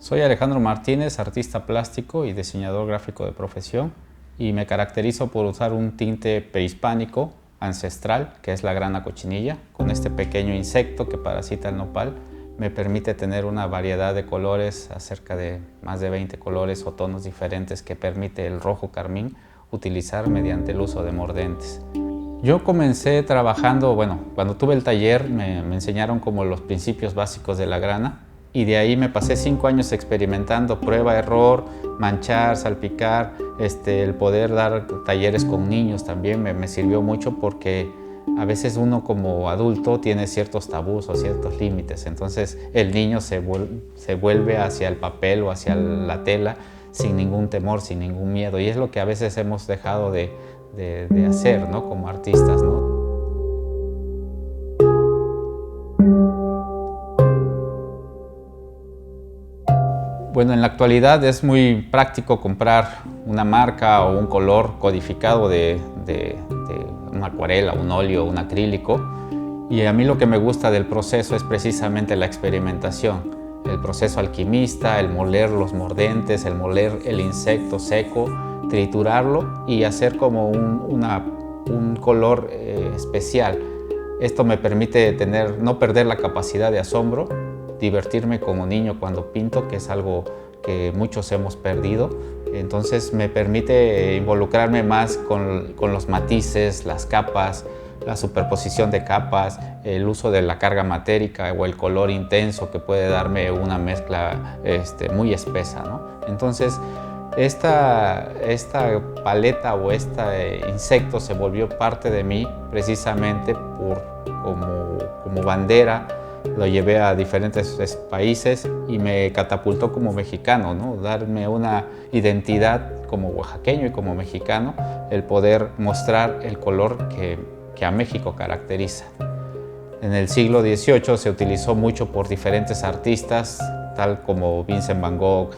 Soy Alejandro Martínez, artista plástico y diseñador gráfico de profesión, y me caracterizo por usar un tinte prehispánico ancestral, que es la grana cochinilla. Con este pequeño insecto que parasita el nopal, me permite tener una variedad de colores, acerca de más de 20 colores o tonos diferentes que permite el rojo carmín utilizar mediante el uso de mordentes. Yo comencé trabajando, cuando tuve el taller me enseñaron como los principios básicos de la grana, y de ahí me pasé 5 años experimentando, prueba, error, manchar, salpicar. El poder dar talleres con niños también me sirvió mucho, porque a veces uno como adulto tiene ciertos tabús o ciertos límites. Entonces el niño se vuelve hacia el papel o hacia la tela sin ningún temor, sin ningún miedo. Y es lo que a veces hemos dejado de hacer, ¿no? Como artistas, ¿no? Bueno, en la actualidad es muy práctico comprar una marca o un color codificado de una acuarela, un óleo, un acrílico. Y a mí lo que me gusta del proceso es precisamente la experimentación. El proceso alquimista, el moler los mordentes, el moler el insecto seco, triturarlo y hacer como un color especial. Esto me permite no perder la capacidad de asombro, divertirme como niño cuando pinto, que es algo que muchos hemos perdido. Entonces me permite involucrarme más con los matices, las capas, la superposición de capas, el uso de la carga matérica o el color intenso que puede darme una mezcla muy espesa, ¿no? Entonces esta paleta o este insecto se volvió parte de mí precisamente como bandera. Lo llevé a diferentes países y me catapultó como mexicano, ¿no? Darme una identidad como oaxaqueño y como mexicano, el poder mostrar el color que a México caracteriza. En el siglo XVIII se utilizó mucho por diferentes artistas, tal como Vincent Van Gogh,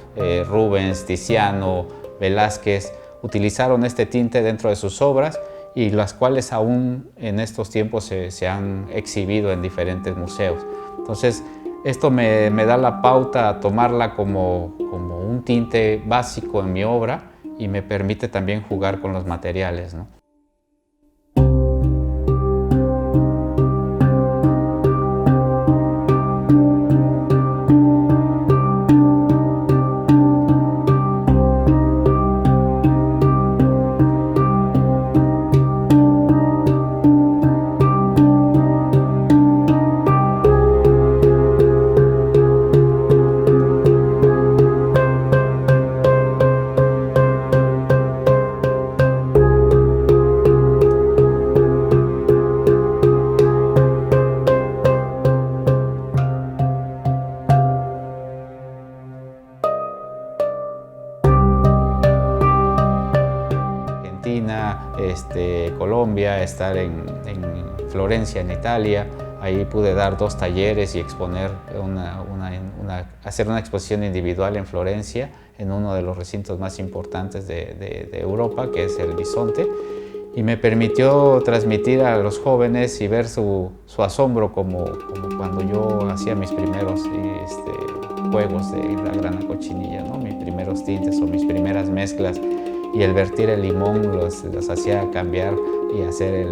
Rubens, Tiziano, Velázquez. Utilizaron este tinte dentro de sus obras, y las cuales aún en estos tiempos se han exhibido en diferentes museos. Entonces, esto me da la pauta a tomarla como un tinte básico en mi obra, y me permite también jugar con los materiales, ¿no? Colombia, estar en Florencia, en Italia. Ahí pude dar 2 talleres y exponer hacer una exposición individual en Florencia, en uno de los recintos más importantes de Europa, que es el Bisonte, y me permitió transmitir a los jóvenes y ver su asombro como cuando yo hacía mis primeros juegos de la grana cochinilla, ¿no? Mis primeros tintes o mis primeras mezclas. Y el vertir el limón los hacía cambiar y hacer el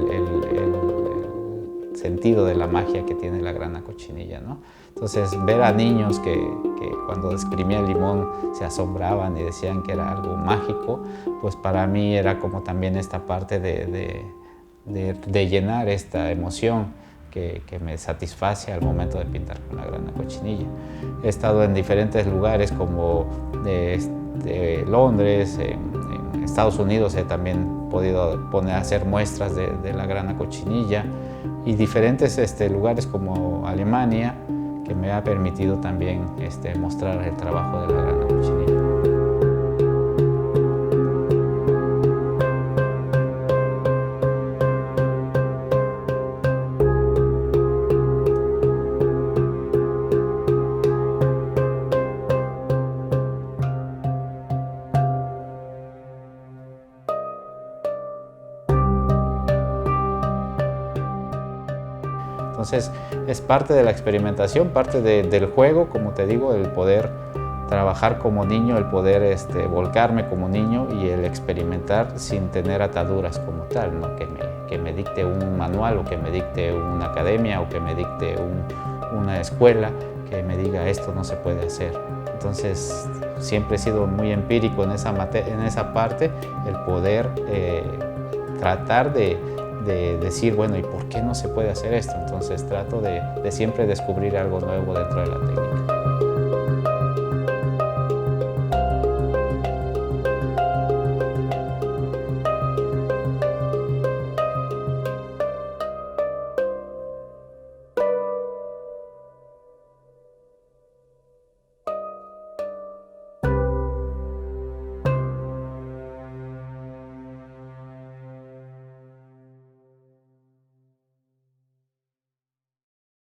sentido de la magia que tiene la grana cochinilla, ¿no? Entonces, ver a niños que cuando exprimía el limón se asombraban y decían que era algo mágico, pues para mí era como también esta parte de llenar esta emoción que me satisface al momento de pintar con la grana cochinilla. He estado en diferentes lugares como de Londres, en Estados Unidos he también podido hacer muestras de la grana cochinilla, y diferentes lugares como Alemania, que me ha permitido también mostrar el trabajo de la grana cochinilla. Entonces es parte de la experimentación, parte del juego, como te digo, el poder trabajar como niño, el poder volcarme como niño y el experimentar sin tener ataduras como tal, ¿no? Que me dicte un manual o que me dicte una academia o que me dicte una escuela que me diga esto no se puede hacer. Entonces siempre he sido muy empírico en esa parte, el poder tratar de decir, bueno, ¿y por qué no se puede hacer esto? Entonces trato de siempre descubrir algo nuevo dentro de la técnica.